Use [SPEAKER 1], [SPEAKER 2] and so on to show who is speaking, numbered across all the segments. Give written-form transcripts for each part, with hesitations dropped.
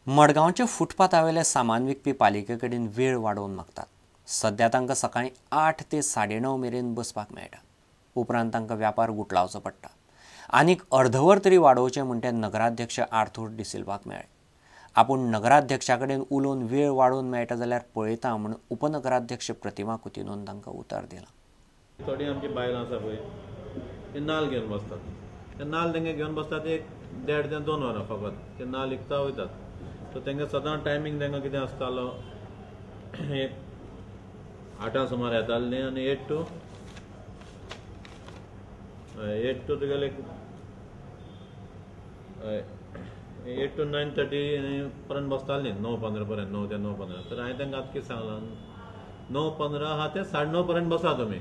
[SPEAKER 1] मडगांवचे फुटपाथावेले सामान विकपी पालिके कडेन वेळ वाडोवन मागतात. सध्या तांकां सकाळीं 8 ते 9:30 मेरेन बसपाक मेळटा. उपरांत तांकां व्यापार गुटलावचो पडटा. आनीक अर्धवर तरी वाडोवचें म्हूण ते नगराध्यक्ष आर्थूर डिसिल्वाक मेळ्ळे. आपूण नगराध्यक्षा कडेन उलोवन वेळ वाडोवन मेळटा जाल्यार पळयता म्हूण उपनगराध्यक्ष प्रतिमा कुतिनोन तांकां उतर दिलां.
[SPEAKER 2] थोडी आमची बायलां आसा पळय ते नाल्ल घेवन बसतात. ते नाल्ल तेंगे घेवन बसतात एक 1.5 ते 2 वरां फकत. ते नाल्ल विकता वयतात. सो तेंगे सदां टायमींग तेंगा कितें आसतालो, एक 8 सुमार येताले आनी 8 to तुगेले 8 to 9:30 पर्यंत बसताले न्ही, 9:15 पर्यंत, 9 ते 9:15. तर हांवें तांकां आतां कितें सांगलां, 9:15 आहा ते 9:30 पर्यंत बसा तुमी,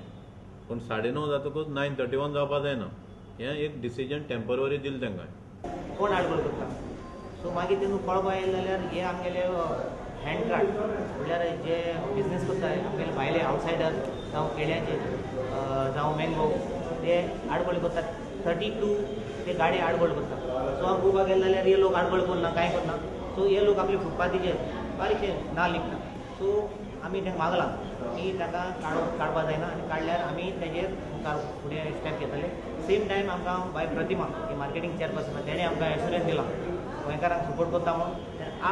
[SPEAKER 2] पूण 9:30 जातकूच 9:31 जावपा जायना. हें एक डिसिजन टेम्पररी दिलें तांकां.
[SPEAKER 3] कोण आडवळ करता. सो मागीर तेतून कळपा येयलें जाल्यार हे आमगेले हँडक्राफ्ट म्हणल्यार जे बिजनेस करताय आमगेले भायले आवटसायडर जावं खेड्याचे जावं मँगो ते आडवळ करतात. 32 ते गाडी आडवळ करतात. सो हांव पळोवपाक गेले जाल्यार हे लोक आडवळ करना, कांय करना. सो हे लोक आपले फुटपाथीचेर बारीकशे नाल्ल विकता. सो आमी तांकां मागलां की तांकां काडपा जायना आनी काडल्यार आमी तेजेर मुखार फुडें स्टेप घेतले. सेम टायम आमकां बाय प्रतिमा ही मार्केटींग चेअरपर्सन तेणें आमकां एश्युरन्स दिला गोंयकारांक सपोर्ट करता म्हणून.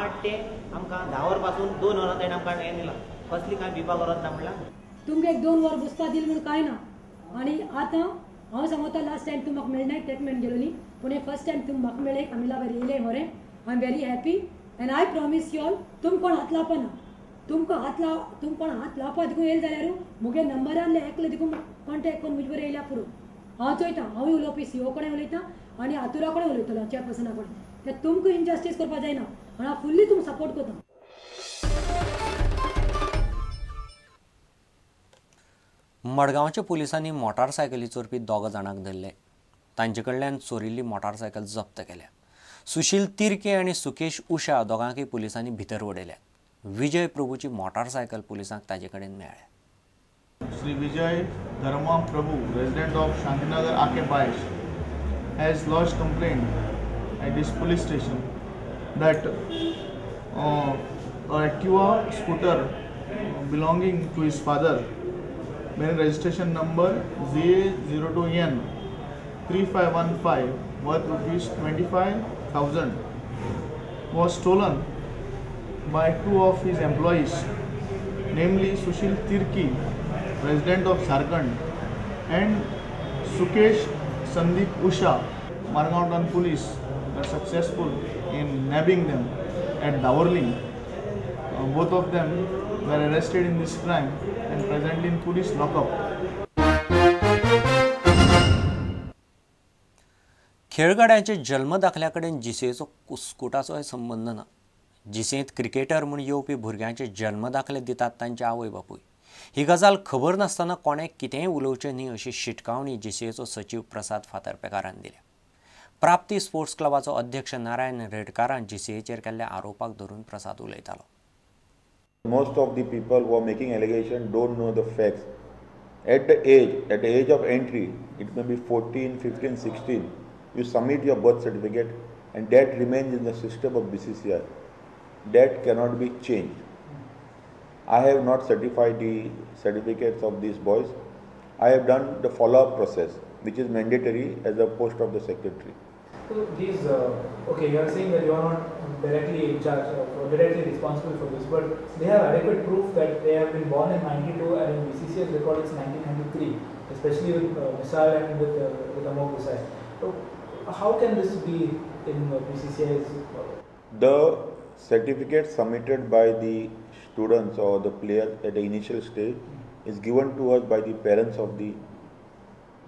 [SPEAKER 3] 8 ते आमकां 10 वर पासून 2 वरां तेणें आमकां हें दिलां. कसली कांय भिवपा गरज ना म्हणल्यार
[SPEAKER 4] तुमकां 1-2 वर बसपा दिल म्हणून कांय ना. आनी आतां हांव सांगता लास्ट टायम तूं म्हाका मेळनाय तेक मेळून गेलो न्ही, पूण हे फर्स्ट टायम तुमी म्हाका मेळ्ळे कामिलाबार येयले खरें. I am very happy and I promise you all तुम कोण हात लावपा ना. तुम कोण हात लावपा देखून येयले जाल्यार मुगे नंबरान एकले देखून कॉन्टेक्ट करून मुजे बरें येयल्या पुरो. हांव चोयता, हांवूय उलोवपी सीओ कडेन उलयता आनी आतुरा कडेन उलयतलो चेअरपर्सना कडेन. ते तुमकां इनजस्टीस करपा जायना आनी हांव फुल्ली तुमकां सपोर्ट करता.
[SPEAKER 1] मडगांवच्या पुलिसांनी मोटारसायकली चोरपी 2 जाणांक धरले. तांचे कडल्यान चोरिल्ली मोटारसायकल जप्त केल्या. सुशील तिर्के आनी सुकेश उशा दोगांकय पुलिसांनी भितर वडयल्या. विजय प्रभूची मोटारसायकल पुलिसांक ताजे कडेन मेळ्ळ्या.
[SPEAKER 5] Sri Vijay Dharma Prabhu, resident of Shantinagar Akepash, has lodged complaint at this police station that a Activa scooter belonging to his father, bearing registration number ZA02N 3515 worth rupees 25,000, was stolen by 2 of his employees, namely Sushil Tirki, resident of Jharkhand, and Sukesh Sandeep Usha. Margaon Town police were successful in nabbing them at Dawarling. Both of them were arrested in this crime and presently in police lockup.
[SPEAKER 1] खेळगड्यांचे जल्म दाखल्या कडेन जीसीएचो कुस्कुटाचोय संबंद ना. जीसीएंत cricketer म्हूण येवपी भुरग्यांचे जल्म दाखले दितात तांचे आवय बापूय. ही गजाल खबर नासतना कोणें कितेंय उलोवचें न्ही अशी शिटकावणी जीसीएचो सचिव प्रसाद फातर्पेकारान दिल्या. प्राप्ती स्पोर्ट्स क्लबाचो अध्यक्ष नारायण रेडकारान जीसीएचेर केल्ल्या आरोपाक धरून प्रसाद उलयतालो.
[SPEAKER 6] Most of the people who are making allegations don't know the facts. At the age of entry, it may be 14, 15, 16, you submit your birth certificate and that remains in the system of BCCI. That cannot be changed. I have not certified the certificates of these boys. I have done the follow-up process, which is mandatory as a post of the secretary.
[SPEAKER 7] So these, okay, you are saying that you are not directly in charge or directly responsible for this, but they have adequate proof that they have been born in 92 and in BCCI's record it's 1993, especially with Misal and with Amok Desai. So how can this be in BCCI's?
[SPEAKER 6] The certificate submitted by the students or the players at the initial stage is given to us by the parents of the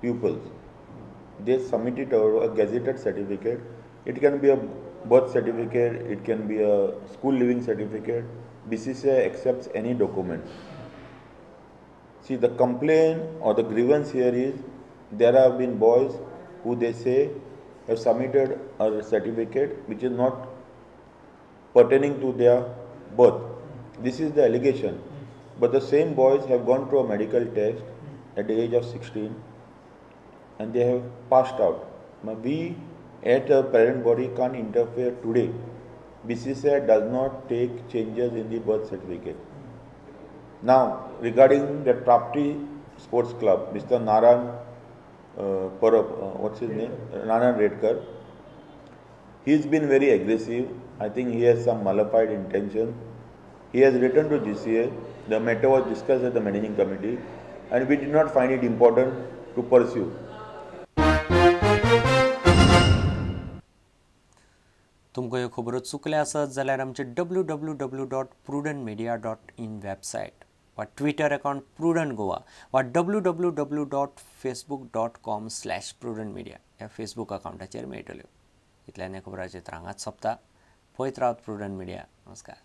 [SPEAKER 6] pupils. They submit it over a gazetted certificate. It can be a birth certificate, it can be a school living certificate. BCCI accepts any document. See, the complaint or the grievance here is there have been boys who they say have submitted a certificate which is not pertaining to their birth. This is the allegation. But the same boys have gone through a medical test at the age of 16 and they have passed out. Now we at a parent body can't interfere today BCCI does not take changes in the birth certificate. Now, regarding the Trapti Sports Club, Mr. Naran Parab, what's his name? Naran Redkar. He's been very aggressive. I think he has some malified intention. He has written to GCA. The matter was discussed at the managing committee, and we did not find it important to pursue.
[SPEAKER 1] तुमकां ह्यो खबरो चुकल्या आसत जाल्यार आमचे www.prudentmedia.in website वा Twitter account prudent Goa वा www.facebook.com/prudentmedia ह्या Facebook अकाउंटाचेर मेळटल्यो. इतल्यान ह्या खबराचेर हांगाच सोंपता. पळयत रावत प्रुडंट मिडिया. नमस्कार.